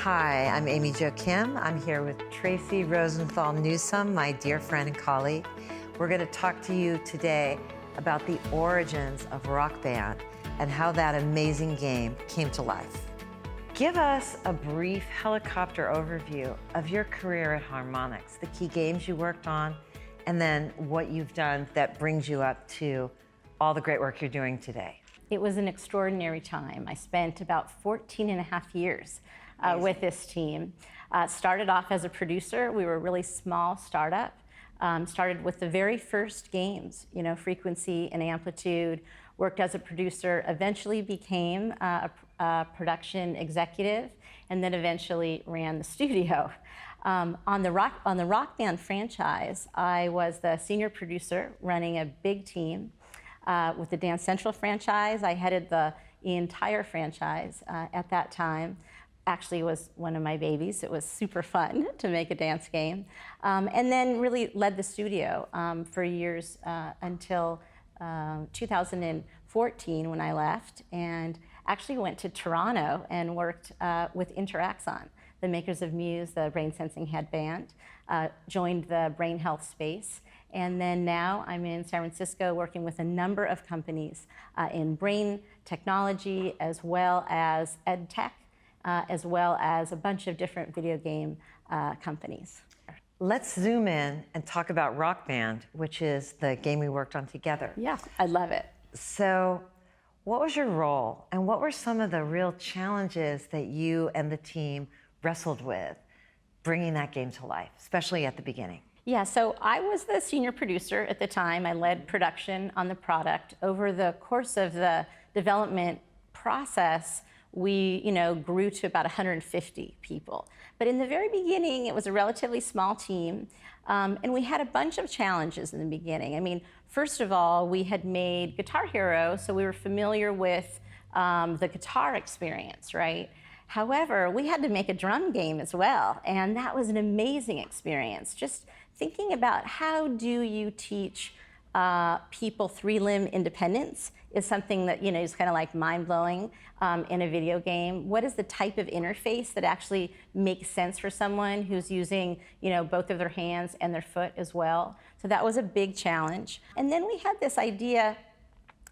Hi, I'm Amy Jo Kim. I'm here with Tracy Rosenthal-Newsom, my dear friend and colleague. We're going to talk to you today about the origins of Rock Band and how that amazing game came to life. Give us a brief helicopter overview of your career at Harmonix, the key games you worked on, and then what you've done that brings you up to all the great work you're doing today. It was an extraordinary time. I spent about 14 and a half years with this team. Started off as a producer. We were a really small startup. Started with the very first games, Frequency and Amplitude. Worked as a producer, eventually became a production executive, and then eventually ran the studio. On the Rock Band franchise, I was the senior producer running a big team. With the Dance Central franchise, I headed the entire franchise at that time. Actually, it was one of my babies. It was super fun to make a dance game. And then really led the studio for years until 2014 when I left, and actually went to Toronto and worked with Interaxon, the makers of Muse, the brain sensing headband, joined the brain health space. And then now I'm in San Francisco working with a number of companies in brain technology, as well as ed tech, as well as a bunch of different video game companies. Let's zoom in and talk about Rock Band, which is the game we worked on together. Yeah, I love it. So what was your role, and what were some of the real challenges that you and the team wrestled with bringing that game to life, especially at the beginning? Yeah, so I was the senior producer at the time. I led production on the product. Over the course of the development process, we grew to about 150 people. But in the very beginning, it was a relatively small team, and we had a bunch of challenges in the beginning. I mean, first of all, we had made Guitar Hero, so we were familiar with the guitar experience, right? However, we had to make a drum game as well, and that was an amazing experience. Just thinking about how do you teach people three-limb independence is something that is kind of like mind-blowing in a video game. What is the type of interface that actually makes sense for someone who's using both of their hands and their foot as well? So that was a big challenge. And then we had this idea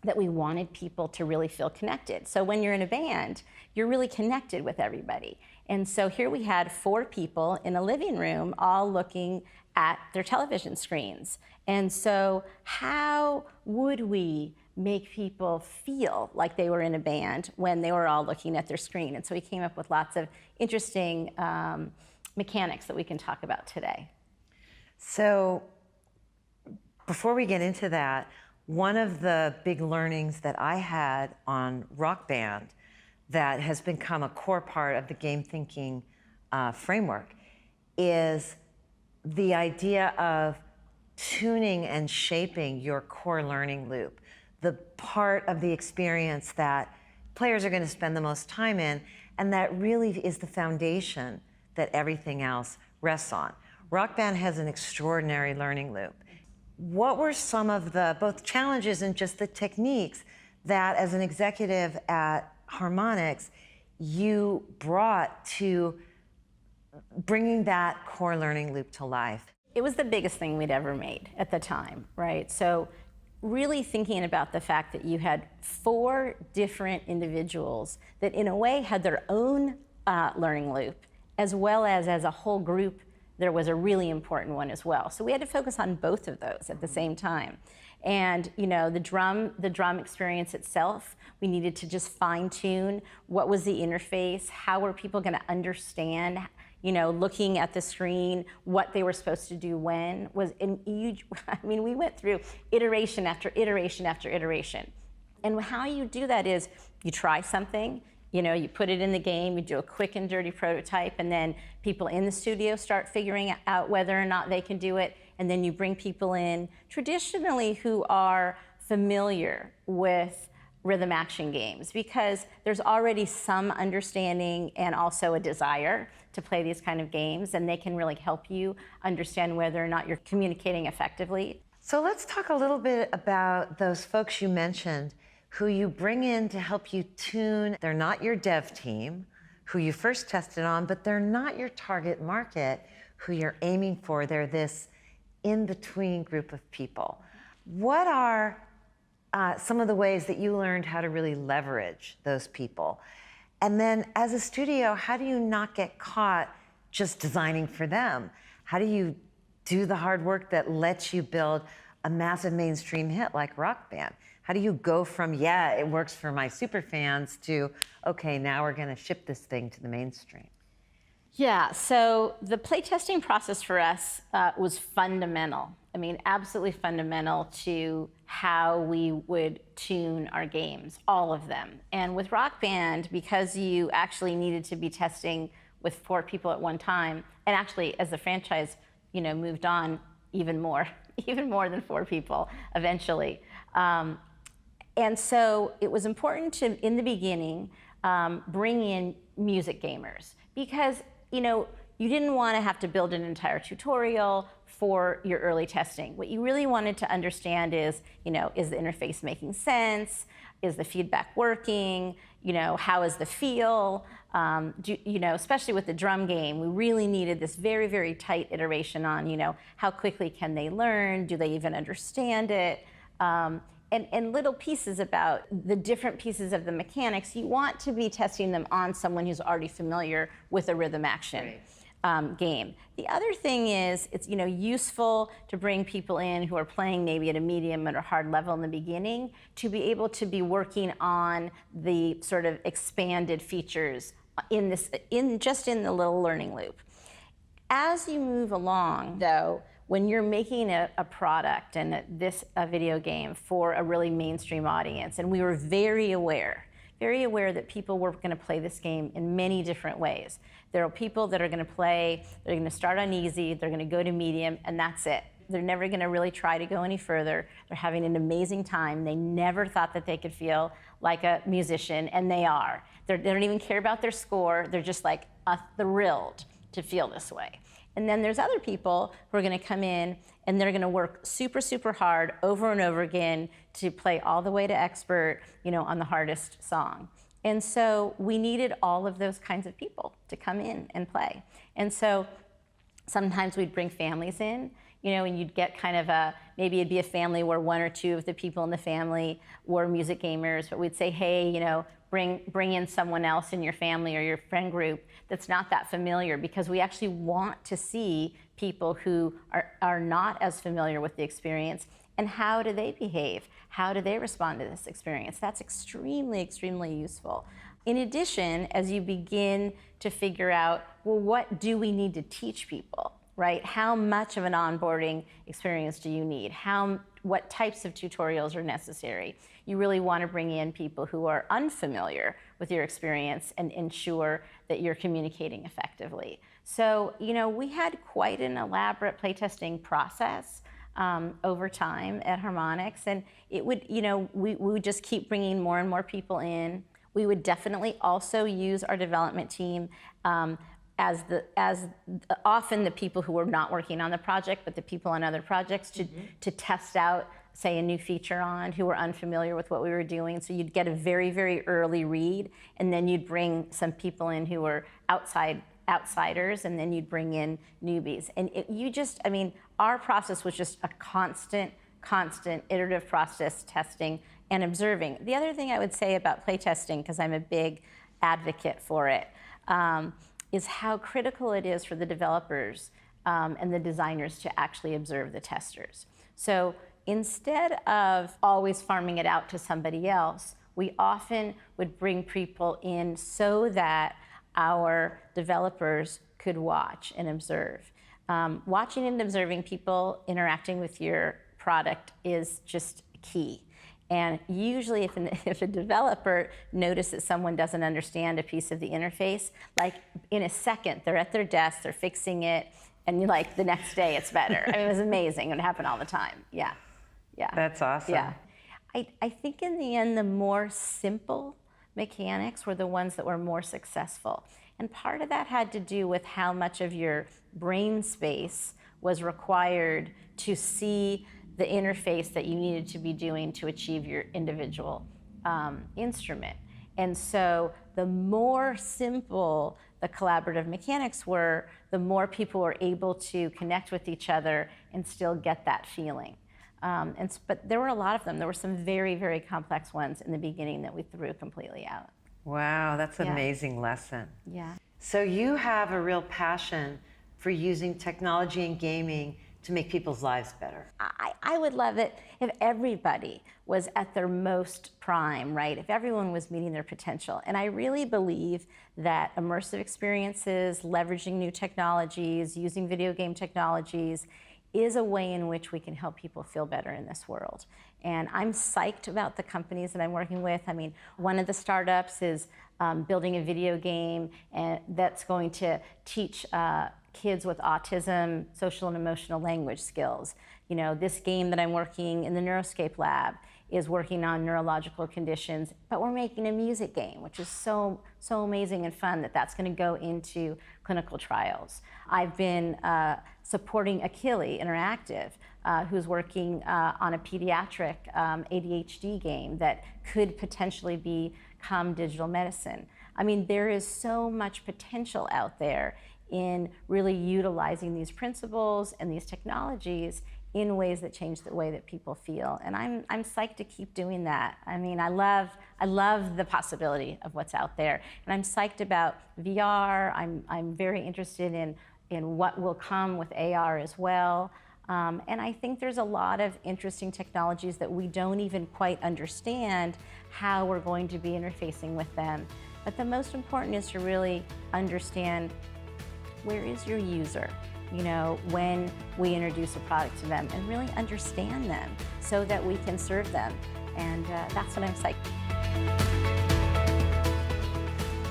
that we wanted people to really feel connected. So when you're in a band, you're really connected with everybody. And so here we had 4 people in a living room all looking at their television screens. And so how would we make people feel like they were in a band when they were all looking at their screen? And so we came up with lots of interesting mechanics that we can talk about today. So before we get into that, one of the big learnings that I had on Rock Band that has become a core part of the game thinking framework is the idea of tuning and shaping your core learning loop, the part of the experience that players are going to spend the most time in, and that really is the foundation that everything else rests on. Rock Band has an extraordinary learning loop. What were some of the both challenges and just the techniques that, as an executive at Harmonix, you brought to bringing that core learning loop to life? It was the biggest thing we'd ever made at the time, right? So really thinking about the fact that you had 4 different individuals that in a way had their own learning loop, as well as a whole group, there was a really important one as well. So we had to focus on both of those at the same time. And the drum experience itself, we needed to just fine tune what was the interface, how were people going to understand, looking at the screen, what they were supposed to do when was a huge. I mean, we went through iteration after iteration after iteration. And how you do that is you try something, you put it in the game, you do a quick and dirty prototype, and then people in the studio start figuring out whether or not they can do it, and then you bring people in, traditionally who are familiar with rhythm action games, because there's already some understanding and also a desire to play these kind of games, and they can really help you understand whether or not you're communicating effectively. So let's talk a little bit about those folks you mentioned who you bring in to help you tune. They're not your dev team, who you first tested on, but they're not your target market who you're aiming for. They're this in-between group of people. What are some of the ways that you learned how to really leverage those people? And then as a studio, how do you not get caught just designing for them? How do you do the hard work that lets you build a massive mainstream hit like Rock Band? How do you go from, yeah, it works for my Superfans to, okay, now we're gonna ship this thing to the mainstream? Yeah, so the playtesting process for us was fundamental. I mean, absolutely fundamental to how we would tune our games, all of them. And with Rock Band, because you actually needed to be testing with 4 people at one time, and actually as the franchise, moved on, even more than 4 people eventually. And so it was important to, in the beginning, bring in music gamers, because you didn't want to have to build an entire tutorial for your early testing. What you really wanted to understand is, is the interface making sense? Is the feedback working? How is the feel? Especially with the drum game, we really needed this very, very tight iteration on, how quickly can they learn? Do they even understand it? And little pieces about the different pieces of the mechanics. You want to be testing them on someone who's already familiar with a rhythm action game. The other thing is, it's useful to bring people in who are playing maybe at a medium or hard level in the beginning to be able to be working on the sort of expanded features just in the little learning loop. As you move along, though, when you're making a product and a video game for a really mainstream audience, and we were very aware that people were going to play this game in many different ways. There are people that are going to play, they're going to start on easy, they're going to go to medium, and that's it. They're never going to really try to go any further. They're having an amazing time. They never thought that they could feel like a musician, and they are. They don't even care about their score. They're just like thrilled to feel this way. And then there's other people who are going to come in and they're going to work super, super hard over and over again to play all the way to expert, on the hardest song. And so we needed all of those kinds of people to come in and play. And so sometimes we'd bring families in, and you'd get kind of maybe it'd be a family where 1 or 2 of the people in the family were music gamers, but we'd say, hey, bring in someone else in your family or your friend group that's not that familiar, because we actually want to see people who are not as familiar with the experience, and how do they behave? How do they respond to this experience? That's extremely, extremely useful. In addition, as you begin to figure out, well, what do we need to teach people, right? How much of an onboarding experience do you need? What types of tutorials are necessary? You really want to bring in people who are unfamiliar with your experience and ensure that you're communicating effectively. So, we had quite an elaborate playtesting process over time at Harmonix, and it would, we would just keep bringing more and more people in. We would definitely also use our development team as often the people who were not working on the project, but the people on other projects to test out, say, a new feature on, who were unfamiliar with what we were doing. So you'd get a very, very early read, and then you'd bring some people in who were outsiders, and then you'd bring in newbies. And our process was just a constant iterative process, testing and observing. The other thing I would say about playtesting, because I'm a big advocate for it, is how critical it is for the developers and the designers to actually observe the testers. So instead of always farming it out to somebody else, we often would bring people in so that our developers could watch and observe. Watching and observing people interacting with your product is just key. And usually if a developer notices someone doesn't understand a piece of the interface, like in a second, they're at their desk, they're fixing it, and the next day it's better. It was amazing. It happened all the time. Yeah. That's awesome. Yeah. I think in the end, the more simple mechanics were the ones that were more successful. And part of that had to do with how much of your brain space was required to see the interface that you needed to be doing to achieve your individual instrument. And so the more simple the collaborative mechanics were, the more people were able to connect with each other and still get that feeling. But there were a lot of them. There were some very, very complex ones in the beginning that we threw completely out. Wow, that's an amazing lesson. Yeah. So you have a real passion for using technology and gaming to make people's lives better. I would love it if everybody was at their most prime, right? If everyone was meeting their potential. And I really believe that immersive experiences, leveraging new technologies, using video game technologies, is a way in which we can help people feel better in this world. And I'm psyched about the companies that I'm working with. I mean, one of the startups is building a video game that's going to teach kids with autism social and emotional language skills. You know, this game that I'm working in the Neuroscape lab is working on neurological conditions, but we're making a music game, which is so amazing and fun that's going to go into clinical trials. I've been supporting Achille Interactive, who's working on a pediatric ADHD game that could potentially become digital medicine. I mean, there is so much potential out there in really utilizing these principles and these technologies in ways that change the way that people feel. And I'm psyched to keep doing that. I mean, I love the possibility of what's out there. And I'm psyched about VR. I'm very interested in what will come with AR as well. And I think there's a lot of interesting technologies that we don't even quite understand how we're going to be interfacing with them. But the most important is to really understand, where is your user? You know, when we introduce a product to them, and really understand them so that we can serve them. And that's what I'm psyched.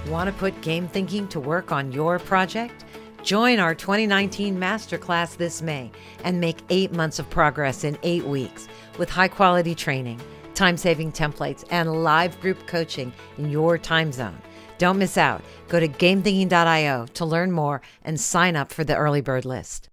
Want to put game thinking to work on your project? Join our 2019 Masterclass this May and make 8 months of progress in 8 weeks with high-quality training, time-saving templates, and live group coaching in your time zone. Don't miss out. Go to gamethinking.io to learn more and sign up for the early bird list.